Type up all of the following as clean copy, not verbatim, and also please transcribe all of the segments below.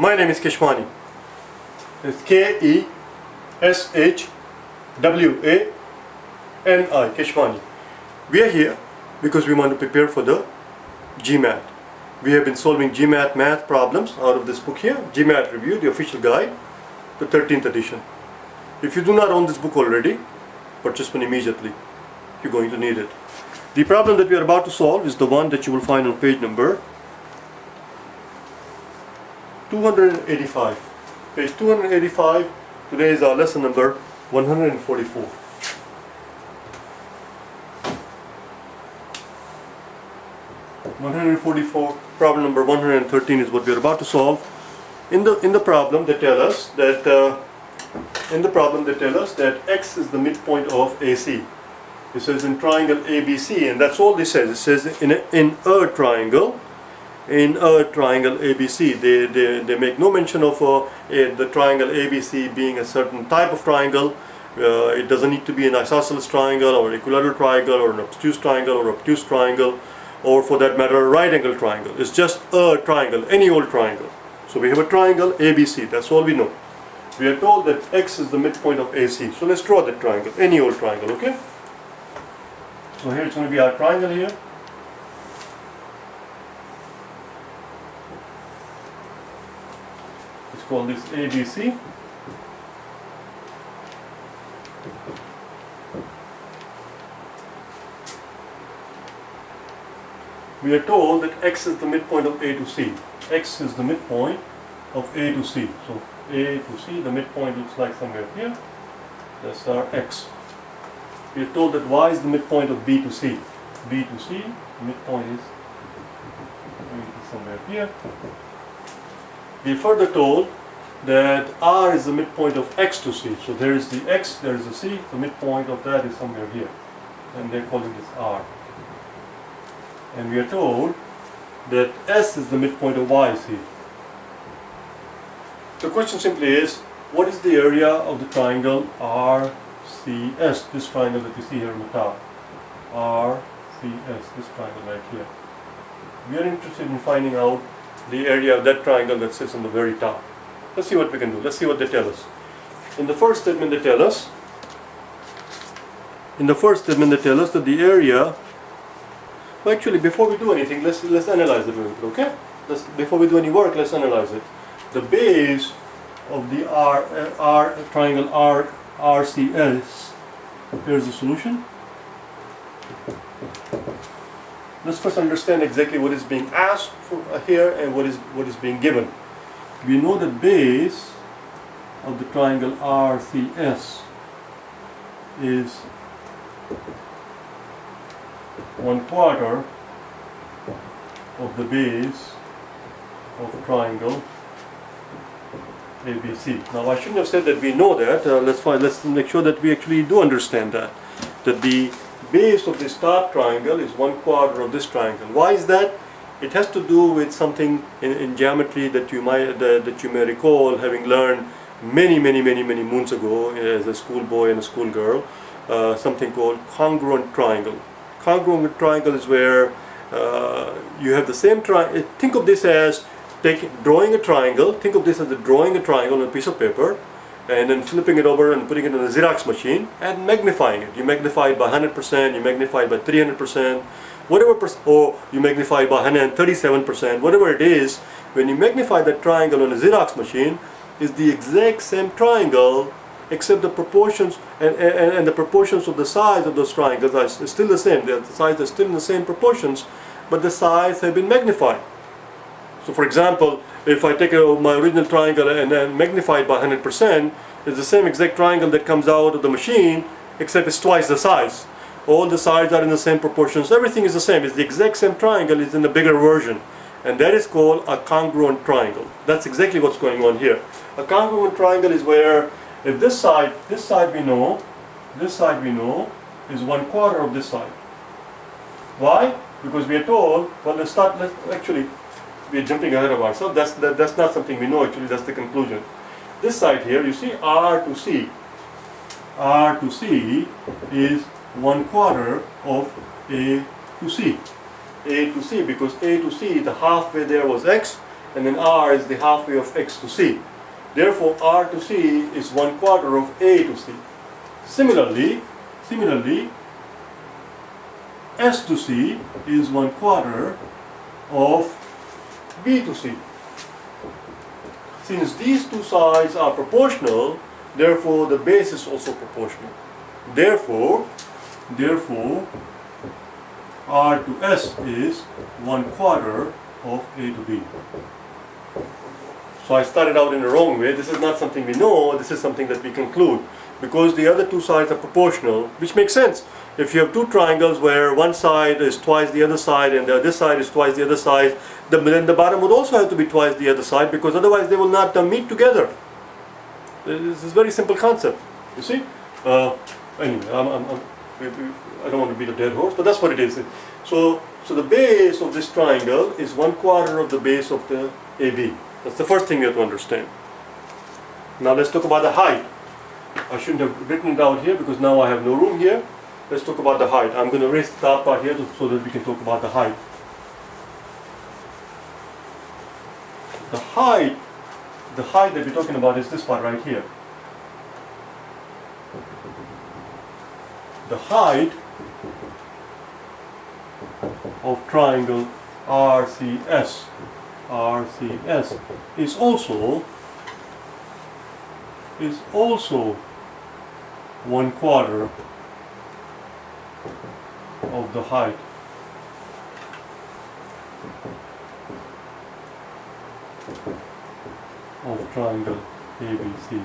My name is Keshwani. It's Keshwani, Keshwani. We are here because we want to prepare for the GMAT. We have been solving GMAT math problems out of this book here, GMAT Review, the official guide, the 13th edition. If you do not own this book already, purchase one immediately. You're going to need it. The problem that we are about to solve is the one that you will find on page number 285. Page 285, today is our lesson number 144. Problem number 113 is what we are about to solve. In the problem they tell us that x is the midpoint of AC. It says in triangle ABC, and that's all this says. It says in a triangle ABC. They make no mention of the triangle ABC being a certain type of triangle. It doesn't need to be an isosceles triangle or an equilateral triangle or an obtuse triangle or obtuse triangle, or for that matter a right angle triangle. It's just a triangle, any old triangle. So we have a triangle ABC, that's all we know. We are told that x is the midpoint of AC. So let's draw that triangle, any old triangle, okay? So here it's going to be our triangle here. Let's call this ABC. We are told that x is the midpoint of A to C. X is the midpoint of A to C. So A to C, the midpoint looks like somewhere here. That's our x. We are told that y is the midpoint of B to C. B to C, the midpoint is somewhere here. We are further told that r is the midpoint of x to C. So there is the x, there is the C, the midpoint of that is somewhere here. And they're calling this r. And we are told that S is the midpoint of YC. The question simply is, what is the area of the triangle RCS, this triangle that you see here on the top? RCS, this triangle right here. We are interested in finding out the area of that triangle that sits on the very top. Let's see what we can do. Let's see what they tell us. In the first statement they tell us that the area. Well, actually, before we do anything, let's analyze it a little bit, okay? Before we do any work, let's analyze it. The base of the triangle RCS, here's the solution. Let's first understand exactly what is being asked for here and what is being given. We know the base of the triangle RCS is 1/4 of the base of triangle ABC. Now I shouldn't have said that we know that. Let's make sure that we actually do understand that the base of this top triangle is 1/4 of this triangle. Why is that? It has to do with something in geometry that you may recall having learned many moons ago as a schoolboy and a schoolgirl. Something called congruent triangle. Congruent triangle is where you have the same triangle. Think of this as drawing a triangle. Think of this as drawing a triangle on a piece of paper and then flipping it over and putting it on a Xerox machine and magnifying it. You magnify it by 100%, you magnify it by 300%, whatever, or you magnify it by 137%, whatever it is. When you magnify that triangle on a Xerox machine, is the exact same triangle, except the proportions and the proportions of the size of those triangles are still the same. The sides are still in the same proportions, but the sides have been magnified. So for example, if I take my original triangle and then magnify it by 100%, it's the same exact triangle that comes out of the machine, except it's twice the size. All the sides are in the same proportions. Everything is the same. It's the exact same triangle. It's in a bigger version. And that is called a congruent triangle. That's exactly what's going on here. A congruent triangle is where if this side we know is 1/4 of this side. Why? Because we are told, well, actually, we are jumping ahead of ourselves. That's not something we know, actually, that's the conclusion. This side here, you see R to C. R to C is 1/4 of A to C. A to C, because A to C, the halfway there was X, and then r is the halfway of x to c. Therefore, r to c is 1/4 of a to c. Similarly, s to c is 1/4 of b to c. Since these two sides are proportional, therefore the base is also proportional. Therefore, r to s is 1/4 of a to b. So I started out in the wrong way. This is not something we know, this is something that we conclude. Because the other two sides are proportional, which makes sense. If you have two triangles where one side is twice the other side and the other side is twice the other side, then the bottom would also have to be twice the other side, because otherwise they will not meet together. This is a very simple concept, you see. Anyway, I don't want to beat a dead horse, but that's what it is. So the base of this triangle is 1/4 of the base of the AB. That's the first thing you have to understand. Now let's talk about the height. I shouldn't have written it out here because now I have no room here. Let's talk about the height. I'm going to erase the top part here so that we can talk about the height. The height that we're talking about is this part right here. The height of triangle RCS is also 1/4 of the height of triangle ABC.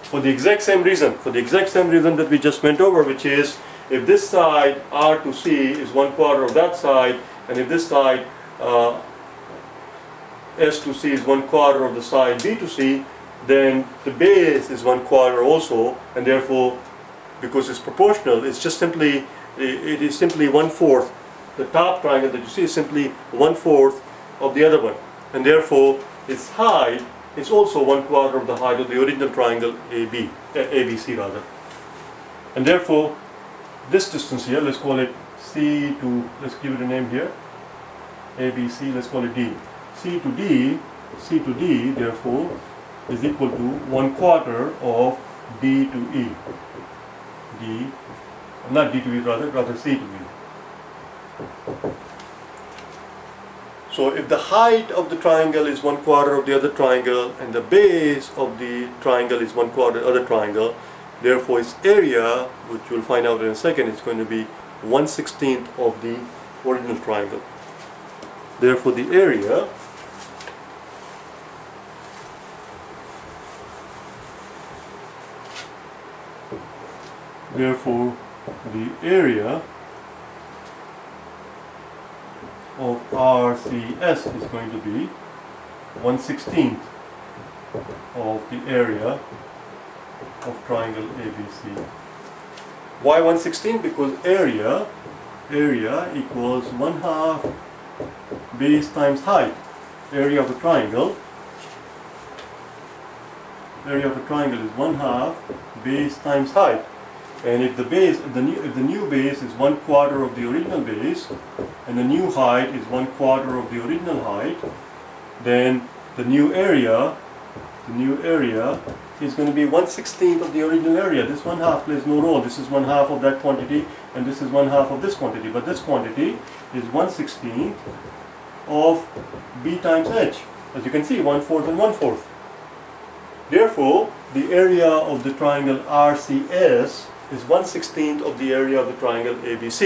For the exact same reason that we just went over, which is if this side R to C is 1/4 of that side, and if this side S to C is 1/4 of the side B to C, then the base is 1/4 also, and therefore, because it's proportional, it is simply 1/4. The top triangle that you see is simply 1/4 of the other one, and therefore its height is also 1/4 of the height of the original triangle ABC rather. And therefore, this distance here, let's call it C to, let's give it a name here, ABC, let's call it D. C to D, therefore, is equal to 1/4 of D to E. Not D to E, rather C to E. So if the height of the triangle is 1/4 of the other triangle and the base of the triangle is 1/4 of the other triangle, therefore its area, which we'll find out in a second, is going to be 1/16 of the original triangle. Therefore the area of RCS is going to be 1/16 of the area of triangle ABC. Why 1/16? Because area equals 1/2 base times height. Area of the triangle is 1/2 base times height. And if the new base is 1/4 of the original base, and the new height is 1/4 of the original height, then the new area is going to be 1/16 of the original area. This 1/2 plays no role. This is 1/2 of that quantity, and this is 1/2 of this quantity. But this quantity is 1/16 of B times H. As you can see, 1/4 and 1/4. Therefore, the area of the triangle RCS is 1/16 of the area of the triangle ABC.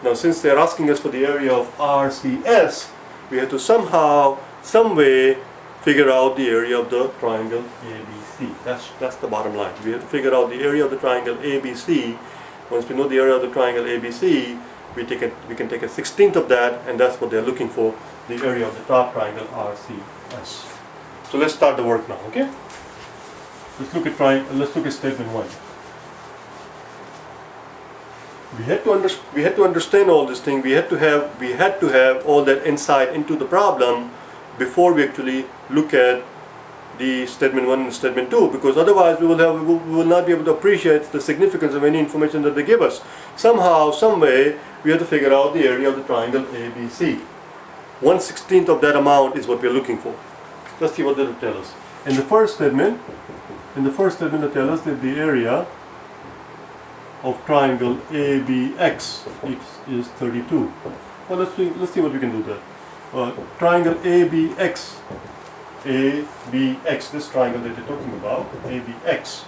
Now, since they're asking us for the area of RCS, we have to somehow, some way, figure out the area of the triangle ABC. That's the bottom line. We have to figure out the area of the triangle ABC. Once we know the area of the triangle ABC, we can take a 1/16 of that, and that's what they're looking for, the area of the top triangle RCS. So let's start the work now, okay? Let's look at statement 1. We had to understand all this thing. We had to have all that insight into the problem before we actually look at the statement 1 and statement 2, because otherwise we will not be able to appreciate the significance of any information that they give us. Somehow, some way, we have to figure out the area of the triangle ABC. 1/16 of that amount is what we're looking for. Let's see what that will tell us. In the first statement, they tell us that the area of triangle ABX is 32. Well, let's see what we can do there. Triangle ABX, this triangle that they're talking about, ABX,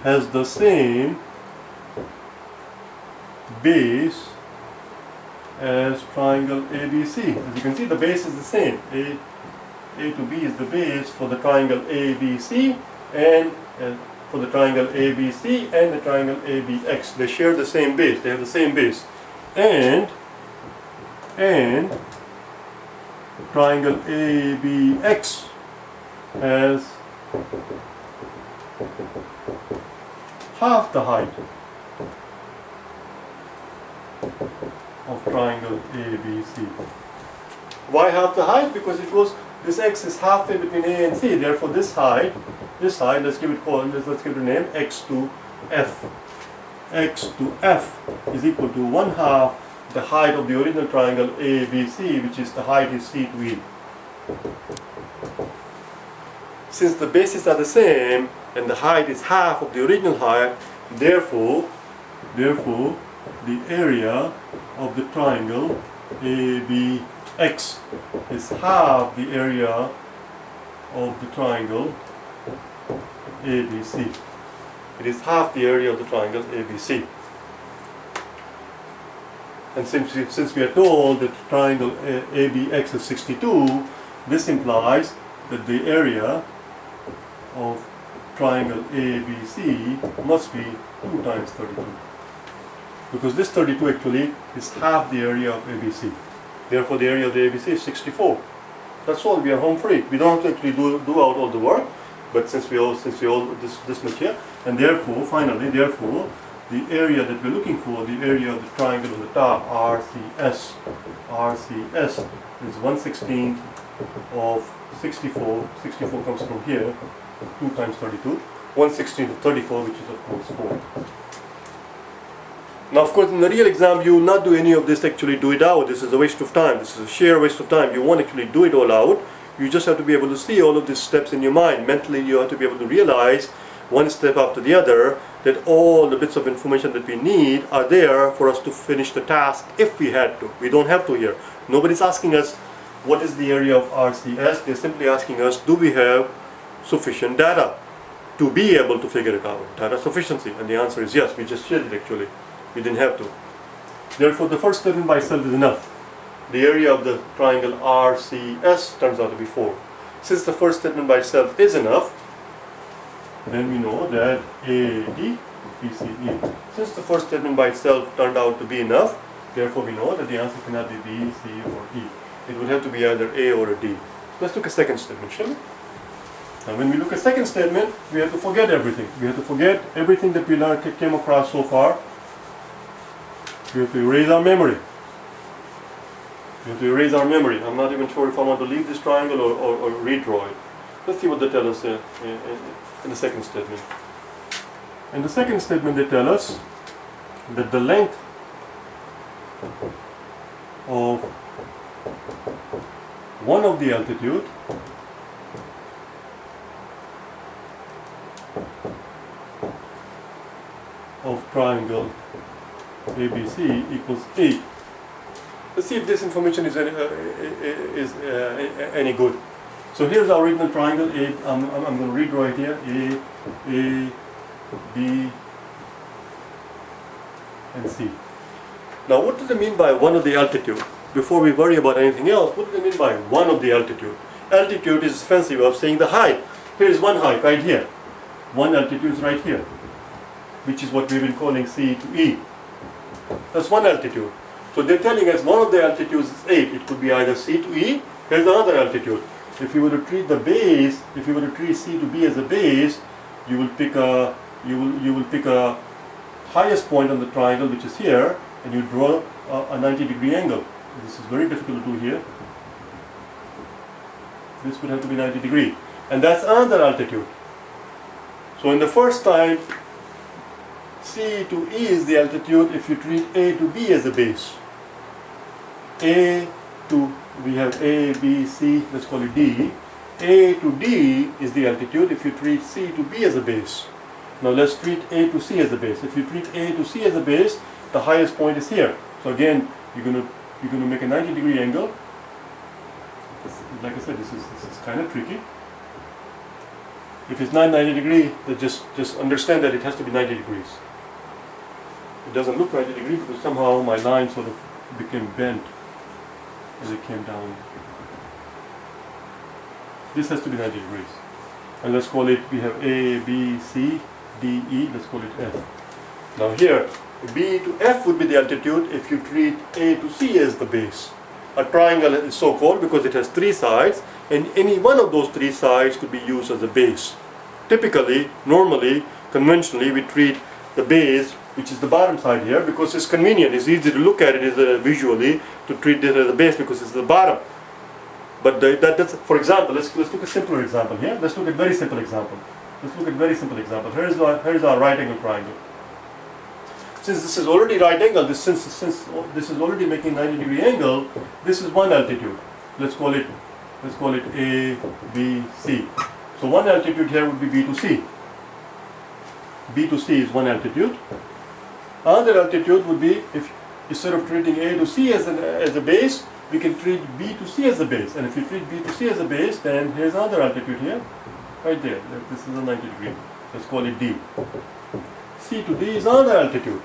has the same base as triangle ABC. As you can see, the base is the same. A to B is the base for the triangle ABC, and for the triangle ABC and the triangle ABX. They share the same base. They have the same base. And triangle ABX has half the height of triangle ABC. Why half the height? Because it goes, this x is halfway between A and C. Therefore, this height, let's give it a name, x to f. X to f is equal to 1/2 the height of the original triangle ABC, which is the height is C to E. Since the bases are the same and the height is half of the original height, therefore the area of the triangle ABX is half the area of the triangle ABC. It is half the area of the triangle ABC. And since we are told that triangle ABX is 62, this implies that the area of triangle ABC must be 2 times 32. Because this 32 actually is half the area of ABC. Therefore, the area of the ABC is 64. That's all. We are home free. We don't have to actually do out all the work. But since we all this much here, and therefore, finally, the area that we're looking for, the area of the triangle on the top, RCS is 1/16 of 64. 64 comes from here, 2 times 32. 1/16 of 34, which is of course 4. Now, of course, in the real exam, you will not do any of this, actually do it out. This is a waste of time. This is a sheer waste of time. You won't actually do it all out. You just have to be able to see all of these steps in your mind. Mentally, you have to be able to realize, one step after the other, that all the bits of information that we need are there for us to finish the task if we had to. We don't have to here. Nobody's asking us what is the area of RCS. They're simply asking us, do we have sufficient data to be able to figure it out? Data sufficiency. And the answer is yes. We just did it actually. We didn't have to. Therefore, the first statement by itself is enough. The area of the triangle RCS turns out to be 4. Since the first statement by itself is enough, then we know that AD, BCE. Since the first statement by itself turned out to be enough, therefore we know that the answer cannot be B, C, or E. It would have to be either A or a D. Let's look at second statement, shall we? Now when we look at second statement, we have to forget everything. We have to forget everything that we learned, came across so far. We have to erase our memory. We have to erase our memory. I'm not even sure if I want to leave this triangle or redraw it. Let's see what they tell us in the second statement. In the second statement, they tell us that the length of one of the altitude of triangle ABC equals 8. Let's see if this information is any good. So here's our original triangle. I'm going to redraw it here. A, B, and C. Now, what do they mean by one of the altitude? Before we worry about anything else, what do they mean by one of the altitude? Altitude is a fancy way of saying the height. Here's one height right here. One altitude is right here, which is what we've been calling C to E. That's one altitude. So they're telling us one of the altitudes is 8. It could be either C to E. Here's another altitude. If you were to treat the base, if you were to treat C to B as a base, you will pick a highest point on the triangle, which is here, and you draw a 90-degree angle. This is very difficult to do here. This would have to be 90 degree, and that's another altitude. So in the first time, C to E is the altitude if you treat A to B as a base. A to, we have A, B, C, let's call it D. A to D is the altitude if you treat C to B as a base. Now let's treat A to C as a base. If you treat A to C as a base, the highest point is here. So again, you're going to make a 90-degree angle. Like I said, this is kind of tricky. If it's not 90 degrees, then just understand that it has to be 90 degrees. It doesn't look 90 degrees because somehow my line sort of became bent as it came down. This has to be 90 degrees. And let's call it, we have A, B, C, D, E, let's call it F. Now here, B to F would be the altitude if you treat A to C as the base. A triangle is so called because it has three sides, and any one of those three sides could be used as a base. Typically, normally, conventionally, we treat the base, which is the bottom side here, because it's convenient. It's easy to look at it visually to treat this as a base because it's the bottom. But that's, for example, let's look at a simpler example here. Let's look at very simple example. Here's our right angle triangle. Since this is already right angle, since this is already making 90-degree angle, this is one altitude. Let's call it A, B, C. So one altitude here would be B to C. B to C is one altitude. Another altitude would be, if instead of treating A to C as a base, we can treat B to C as a base. And if you treat B to C as a base, then here's another altitude here, right there. This is a 90-degree. Let's call it D. C to D is another altitude.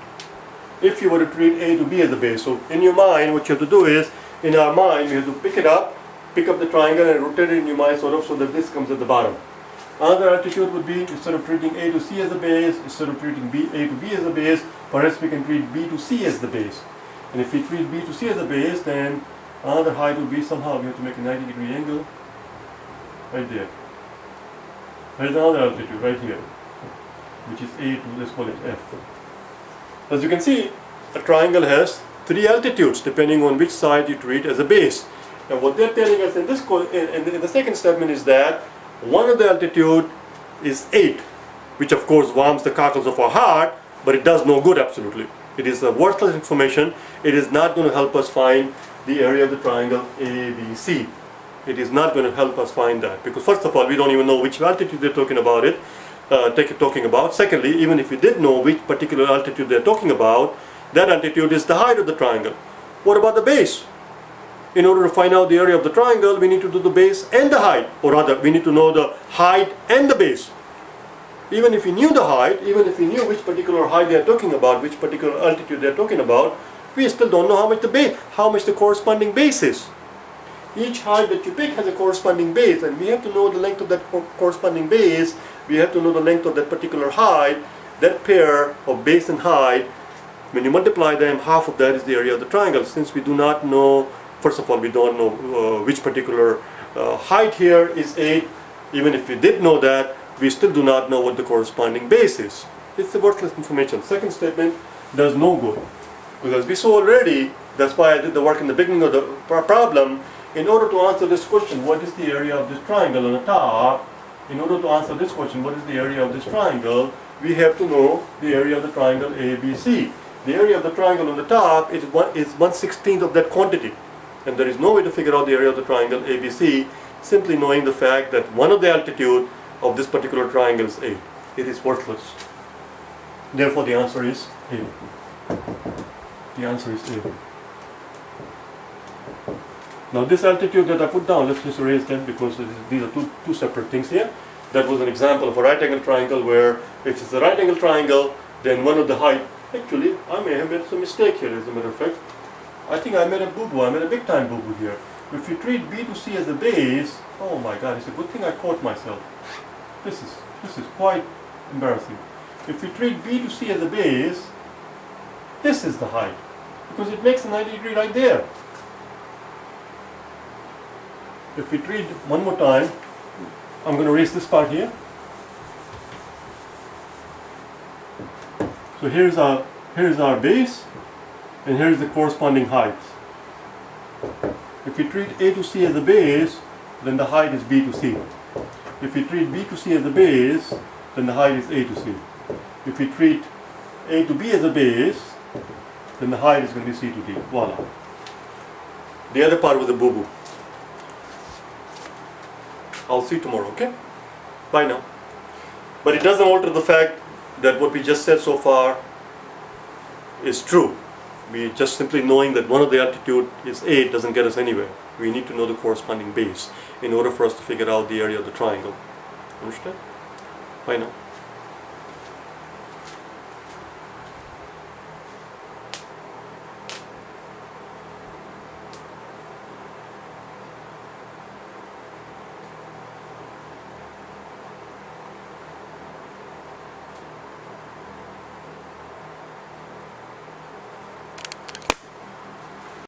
If you were to treat A to B as a base. So in your mind, what you have to do is, in our mind, we have to pick up the triangle and rotate it in your mind sort of so that this comes at the bottom. Another altitude would be, instead of treating A to C as a base, instead of treating A to B as a base, perhaps we can treat B to C as the base. And if we treat B to C as a base, then another height would be somehow we have to make a 90-degree angle right there. There's another altitude right here, which is A to, let's call it F. As you can see, a triangle has three altitudes depending on which side you treat as a base. Now what they're telling us in this in the second statement is that one of the altitude is 8, which of course warms the cockles of our heart, but it does no good absolutely. It is worthless information. It is not going to help us find the area of the triangle ABC. It is not going to help us find that because first of all, we don't even know which altitude they're talking about Secondly, even if we did know which particular altitude they're talking about, that altitude is the height of the triangle. What about the base? In order to find out the area of the triangle, we need to do the base and the height, or rather, we need to know the height and the base. Even if we knew the height, even if we knew which particular height they're talking about, which particular altitude they're talking about, we still don't know how much the corresponding base is. Each height that you pick has a corresponding base, and we have to know the length of that corresponding base. We have to know the length of that particular height. That pair of base and height, when you multiply them, half of that is the area of the triangle. Since we do not know, first of all, we don't know which particular height here is 8. Even if we did know that, we still do not know what the corresponding base is. It's a worthless information. Second statement does no good. Because as we saw already, that's why I did the work in the beginning of the problem. In order to answer this question, what is the area of this triangle on the top? In order to answer this question, what is the area of this triangle? We have to know the area of the triangle ABC. The area of the triangle on the top is 1/16 of that quantity. And there is no way to figure out the area of the triangle ABC simply knowing the fact that one of the altitude of this particular triangle is 8. It is worthless. Therefore, the answer is A. The answer is A. Now this altitude that I put down, let's just erase them because these are two separate things here. That was an example of a right angle triangle where if it's a right angle triangle, then one of the height, actually I may have made some mistake here as a matter of fact. I think I made a boo-boo, I made a big time boo-boo here. If you treat B to C as a base, oh my god, it's a good thing I caught myself. This is quite embarrassing. If you treat B to C as a base, this is the height because it makes a 90-degree right there. If we treat one more time, I'm going to erase this part here. So here's our base, and here's the corresponding heights. If we treat A to C as a base, then the height is B to C. If we treat B to C as a base, then the height is A to C. If we treat A to B as a base, then the height is going to be C to D. Voila. The other part was a boo-boo. I'll see you tomorrow, okay? Bye now. But it doesn't alter the fact that what we just said so far is true. We just simply knowing that one of the altitude is 8 doesn't get us anywhere. We need to know the corresponding base in order for us to figure out the area of the triangle. Understand? Bye now.